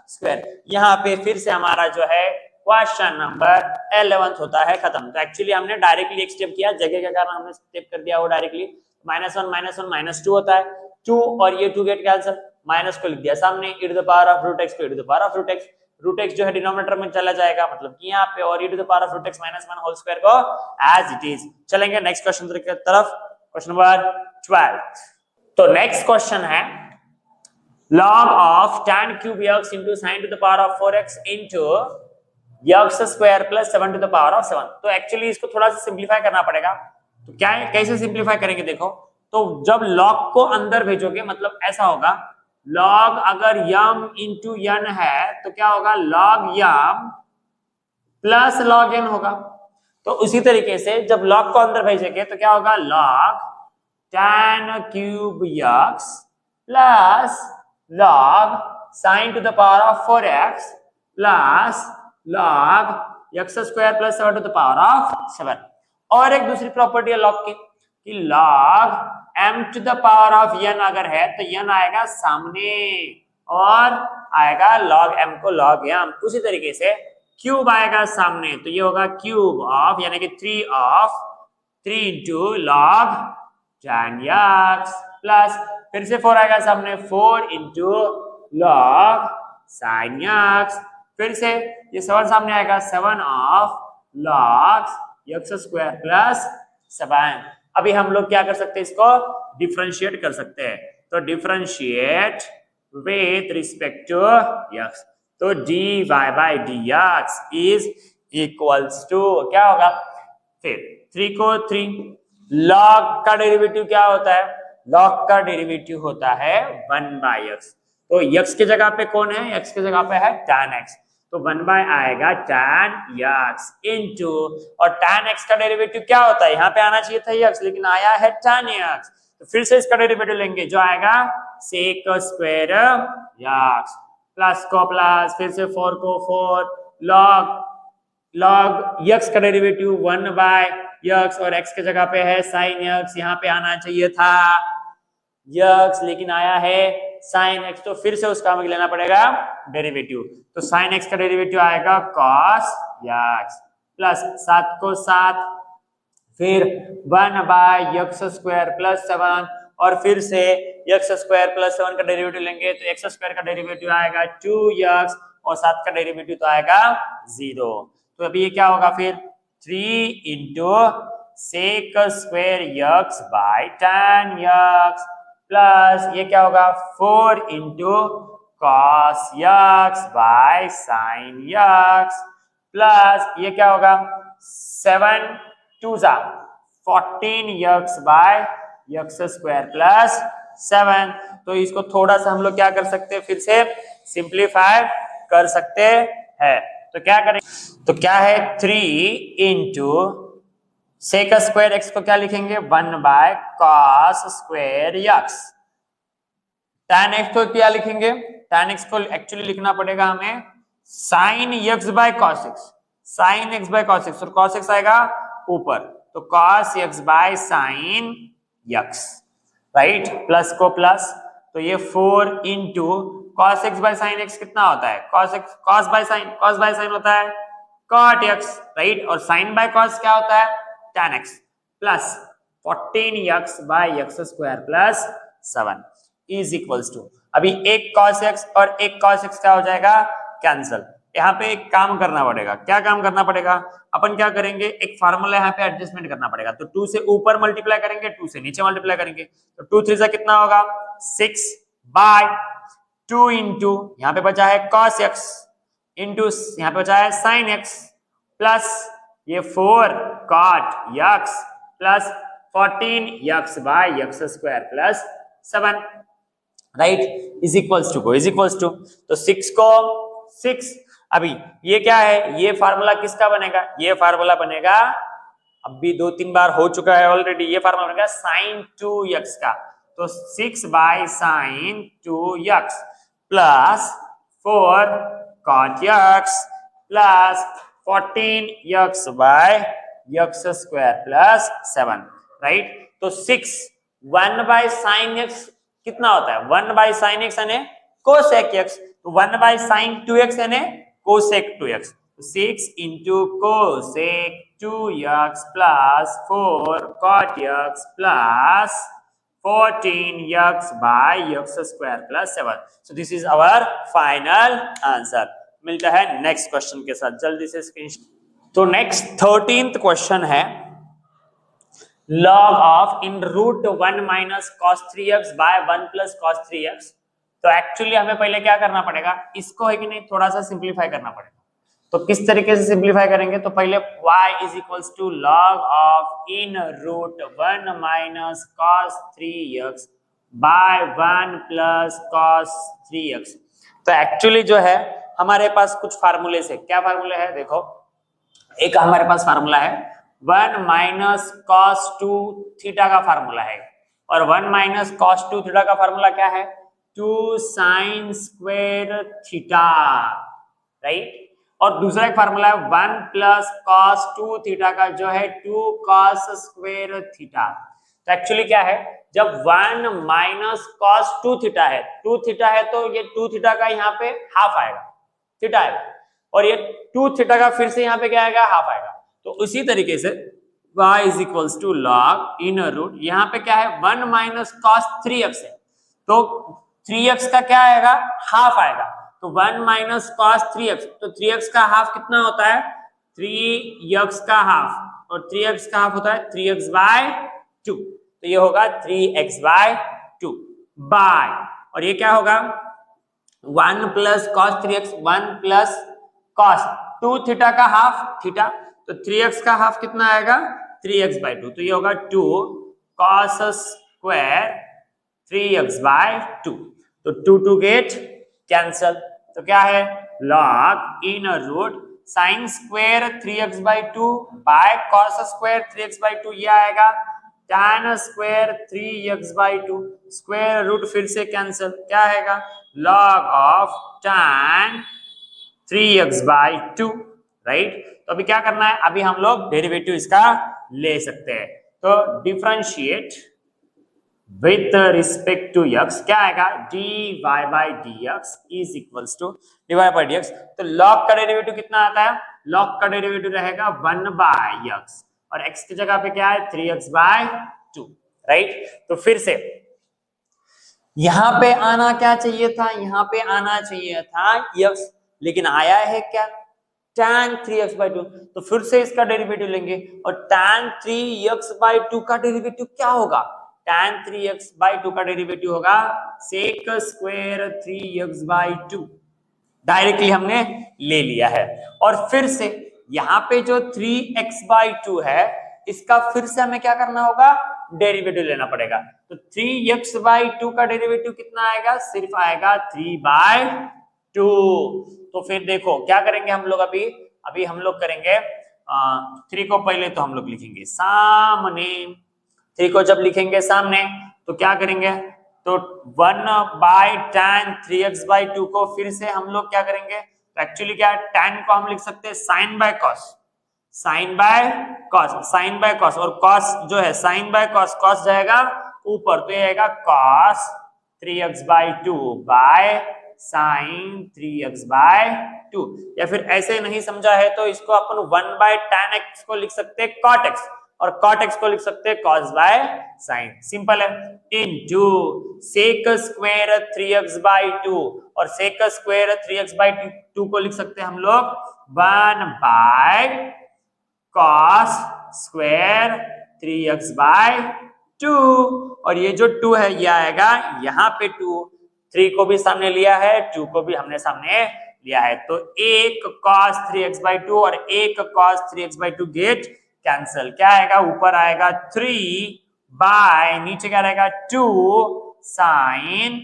स्क्वायर। यहाँ पे फिर से हमारा जो है क्वेश्चन नंबर 11 होता है खत्म। तो एक्चुअली हमने डायरेक्टली एक स्टेप किया, जगह के कारण हमने स्टेप कर दिया वो डायरेक्टली। -1 -2 होता है 2, और ये 2 गेट कैंसिल, माइनस को लिख दिया सामने, e to the power of root x को e to the power of root x, root x जो है डिनोमिनेटर में चला जाएगा, मतलब कि यहाँ पे, और e to the power of root x minus 1 whole square को एज इट इज। चलेंगे नेक्स्ट क्वेश्चन की तरफ, क्वेश्चन नंबर 12। तो नेक्स्ट क्वेश्चन है log of tan cube x into sin to the power of 4x into x square plus 7 to the power of 7। तो actually इसको थोड़ा सा सिंप्लीफाई करना पड़ेगा। तो क्या है, कैसे सिंप्लीफाई करेंगे, देखो तो जब log को अंदर भेजोगे, मतलब ऐसा होगा, log अगर m इंटू n है तो क्या होगा, log m plus log n होगा। तो उसी तरीके से जब log को अंदर भेजेंगे तो क्या होगा, log tan cube x plus log sin to the power of 4x plus log x square plus 7 to the power of 7। और एक दूसरी प्रॉपर्टी है log की, कि log m to the power of n अगर है तो n आएगा सामने, और आएगा log m को log m। उसी तरीके से क्यूब आएगा सामने, तो ये होगा क्यूब ऑफ, यानी कि 3 into log tan x plus, फिर से 4 आएगा सामने, 4 इंटू log साइन यक्स, फिर से ये 7 सामने आएगा, 7 of log x square plus 7। अभी हम लोग क्या कर सकते हैं, इसको डिफरेंशिएट कर सकते हैं, तो differentiate with respect to x, तो dy by dx is equals to क्या होगा, फिर 3 को 3, लॉग का डेरिवेटिव क्या होता है, लॉग का डेरिवेटिव होता है 1/x, तो x की जगह पे कौन है, x की जगह पे है tan x, तो 1 आएगा tan x इनटू, और tan x का डेरिवेटिव क्या होता है, यहाँ पे आना चाहिए था x लेकिन आया है tan x, तो फिर से इसका डेरिवेटिव लेंगे जो आएगा sec स्क्वायर x, प्लस को प्लस, फिर से 4 को 4, log x का डेरिवेटिव 1/x और x की जगह पे है sin x, यहाँ पे आना चाहिए था x लेकिन आया है sin x, तो फिर से उसका हमें लेना पड़ेगा डेरिवेटिव, तो sin x का डेरिवेटिव आएगा cos x प्लस 7 को 7, फिर 1/x स्क्वायर प्लस 7, और फिर से x स्क्वायर प्लस 7 का डेरिवेटिव लेंगे तो x स्क्वायर का डेरिवेटिव आएगा 2x और 7 का डेरिवेटिव तो आएगा 0, तो अभी ये क्या होगा फिर 3 into sec square x by tan x plus ये क्या होगा 4 into cos x by sine x plus ये क्या होगा 7 2 14x by x square plus 7, तो इसको थोड़ा सा हम लोग क्या कर सकते हैं, फिर से सिंप्लीफाई कर सकते हैं, तो क्या करेंगे, तो क्या है 3 इंटू सेक स्क्वायर x को क्या लिखेंगे 1/cos square x, tan x को क्या लिखेंगे, tan x को एक्चुअली लिखना पड़ेगा हमें sin x by cos x, sin x by cos x, और cos x आएगा ऊपर, तो cos x by sin x, right, plus को प्लस, तो ये 4 into cos x by sin x कितना होता है, cos बाय sin होता है cot x, राइट, और sin बाय cos क्या होता है tan x, plus 14x by x square plus 7 is equals to, अभी एक cos x और एक cos x क्या हो जाएगा कैंसल, यहाँ पे एक काम करना पड़ेगा, क्या काम करना पड़ेगा, अपन क्या करेंगे, एक फार्मूला यहाँ पे एडजस्टमेंट करना पड़ेगा, तो 2 से ऊपर मल्टीप्लाई करेंगे, 2 से नीचे मल्टीप्लाई करेंगे, तो 2 3 से कितना होगा 6/2 इंटू यहाँ पे बचा है cos x इंटू यहाँ पे बचा है sin x प्लस ये 4 cot x plus 14x by x square plus 7, right, is equals to, तो 6 को 6, अभी ये क्या है, ये फार्मूला किसका बनेगा, ये फार्मूला बनेगा, अभी 2-3 बार हो चुका है ऑलरेडी, ये फार्मूला बनेगा sin 2x का, तो 6/sin 2x plus 4 cot x plus 14x by x square plus 7, right, तो 1/sin x कितना होता है, 1/sin x यानी cosec x, तो 1/sin 2x यानी cosec 2x, 6 into cosec 2x plus 4 cot x plus 14x by x square plus 7, so this is our final answer. मिलता है next question के साथ, जल्दी से स्क्रीनशॉट। तो नेक्स्ट 13th क्वेश्चन है log of in root 1 minus cos 3x by 1 plus cos 3x, तो actually हमें पहले क्या करना पड़ेगा, इसको है कि नहीं थोड़ा सा सिंप्लीफाई करना पड़ेगा, तो किस तरीके से सिंप्लीफाई करेंगे, तो पहले y is equals to log of in root 1 minus cos 3x by 1 plus cos 3x, तो एक्चुअली जो है हमारे पास कुछ फार्मूले से, क्या फार्मूले है देखो, एक हमारे पास फार्मूला है 1 माइनस cos 2 थीटा का फार्मूला है, और 1 माइनस cos 2 थीटा का फार्मूला क्या है 2 sin स्क्वायर थीटा, राइट, और दूसरा एक फार्मूला है 1 प्लस cos 2 थीटा का जो है 2 cos स्क्वायर थीटा, तो एक्चुअली क्या है, जब 1 माइनस cos 2 थीटा है, 2 थीटा है तो ये 2 थीटा का यहाँ पे हाफ आएगा, थीटा आएगा, और ये 2 थीटा का फिर से यहाँ पे क्या आएगा हाफ आएगा, तो उसी तरीके से y is equals to log inner root, यहाँ पे क्या है 1 माइनस cos 3x है, तो 3x का क्या आएगा हाफ आएगा, तो 1 माइनस कॉस 3x, तो 3x का हाफ कितना होता है 3x का हाफ, और 3x का हाफ होता है 3x बाय 2, तो ये होगा 3x बाय 2 बाय, और ये क्या होगा 1 plus cos 3x, 1 plus cos 2 theta का हाफ थीटा, तो 3x का हाफ कितना आएगा 3x बाय 2, तो ये होगा 2 कॉस स्क्वायर 3x बाय 2, तो 2 गेट कैंसल, तो क्या है log inner root sine square 3x by 2 by cos square 3x by 2, ये आएगा tan square 3x by 2, square root फिर से कैंसल, क्या आएगा log of tan 3x by 2, right. तो अभी क्या करना है, अभी हम लोग डेरिवेटिव इसका ले सकते हैं, तो differentiate with respect to x, क्या आएगा dy by dx is equals to dy by dx, तो log का डेरिवेटिव कितना आता है, log का डेरिवेटिव रहेगा 1 बाय x, और x की जगह पे क्या है 3x बाय 2, राइट। तो फिर से यहां पे आना क्या चाहिए था, यहां पे आना चाहिए था x, लेकिन आया है क्या tan 3x बाय 2, तो फिर से इसका डेरिवेटिव लेंगे, और tan 3x बाय 2 का डेरिवेटिव क्या होगा, tan 3x बाय 2 का डेरिवेटिव होगा sec square 3x by 2, directly हमने ले लिया है। और फिर से यहाँ पे जो 3x बाय 2 है इसका फिर से हमें क्या करना होगा डेरिवेटिव लेना पड़ेगा, तो 3x बाय 2 का डेरिवेटिव कितना आएगा, सिर्फ आएगा 3 बाय 2, तो फिर देखो क्या करेंगे हम लोग, अभी हम लोग करेंगे 3 को पहले तो हम लोग लिखेंगे सामने, 3 को जब लिखेंगे सामने तो क्या करेंगे, तो 1 बाय tan 3x बाय 2 को फिर से हम लोग क्या करेंगे, तो एक्चुअली क्या है tan को हम लिख सकते हैं sine by cos, sine by cos, sine by cos, और कॉस जो है साइन बाय कॉस, कॉस जाएगा ऊपर, तो ये आएगा cos 3x by 2 by sine 3x by 2, या फिर ऐसे नहीं समझा है तो इसको अपन 1 बाय tan x को लिख सकते हैं cot x, और cot x को लिख सकते हैं cos बाय sin, सिंपल है, into sec square 3x by 2, और sec स्क्वायर 3x बाय 2 को लिख सकते हैं हम लोग 1 bye cos square 3x by 2, और ये जो 2 है ये आएगा यहाँ पे 2, 3 को भी सामने लिया है 2 को भी हमने सामने लिया है, तो एक cos 3x बाय 2 और एक cos 3x by 2 get cancel, क्या आएगा ऊपर आएगा 3 बाय नीचे क्या रहेगा 2 sine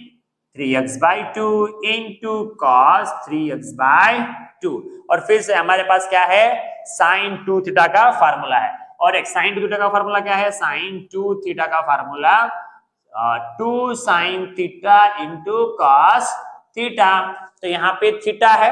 3x by 2 into cos 3x by 2, और फिर से हमारे पास क्या है साइन 2 थीटा का फार्मूला है, और एक साइन 2 थीटा का फार्मूला क्या है, साइन 2 थीटा का formula 2 sine theta into cos theta, तो यहाँ पे थीटा है,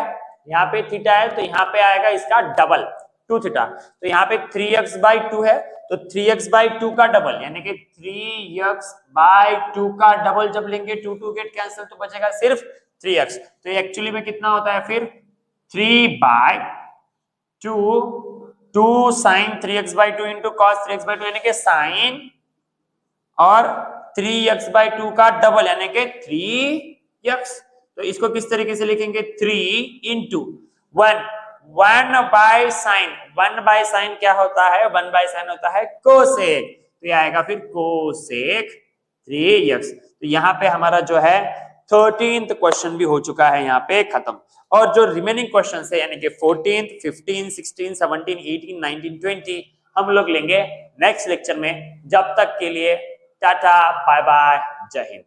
यहाँ पे थीटा है, तो यहाँ पे आएगा इसका डबल 2 थीटा, तो यहाँ पे 3x बाय 2 है, तो 3x बाय 2 का डबल यानी कि 3x बाय 2 का डबल जब लेंगे 2 गेट कैंसिल, तो बचेगा सिर्फ 3x, तो ये एक्चुअली में कितना होता है फिर 3 by 2 sine 3x by 2 into cos 3x by 2 यानी कि साइन और 3x बाय 2 का डबल यानी कि 3x, तो इसको किस तरीके से लिखेंगे 3 into 1 by sine, 1 by sine क्या होता है, 1 बाय साइन होता है कोसेक, तो ये आएगा फिर कोसेक 3x, तो यहाँ पे हमारा जो है 13th क्वेश्चन भी हो चुका है यहाँ पे खत्म, और जो रिमेनिंग क्वेश्चन है यानी कि 14th 15 16 17 18 19 20 हम लोग लेंगे नेक्स्ट लेक्चर में, जब तक के लिए टाटा बाय बाय जय हिंद।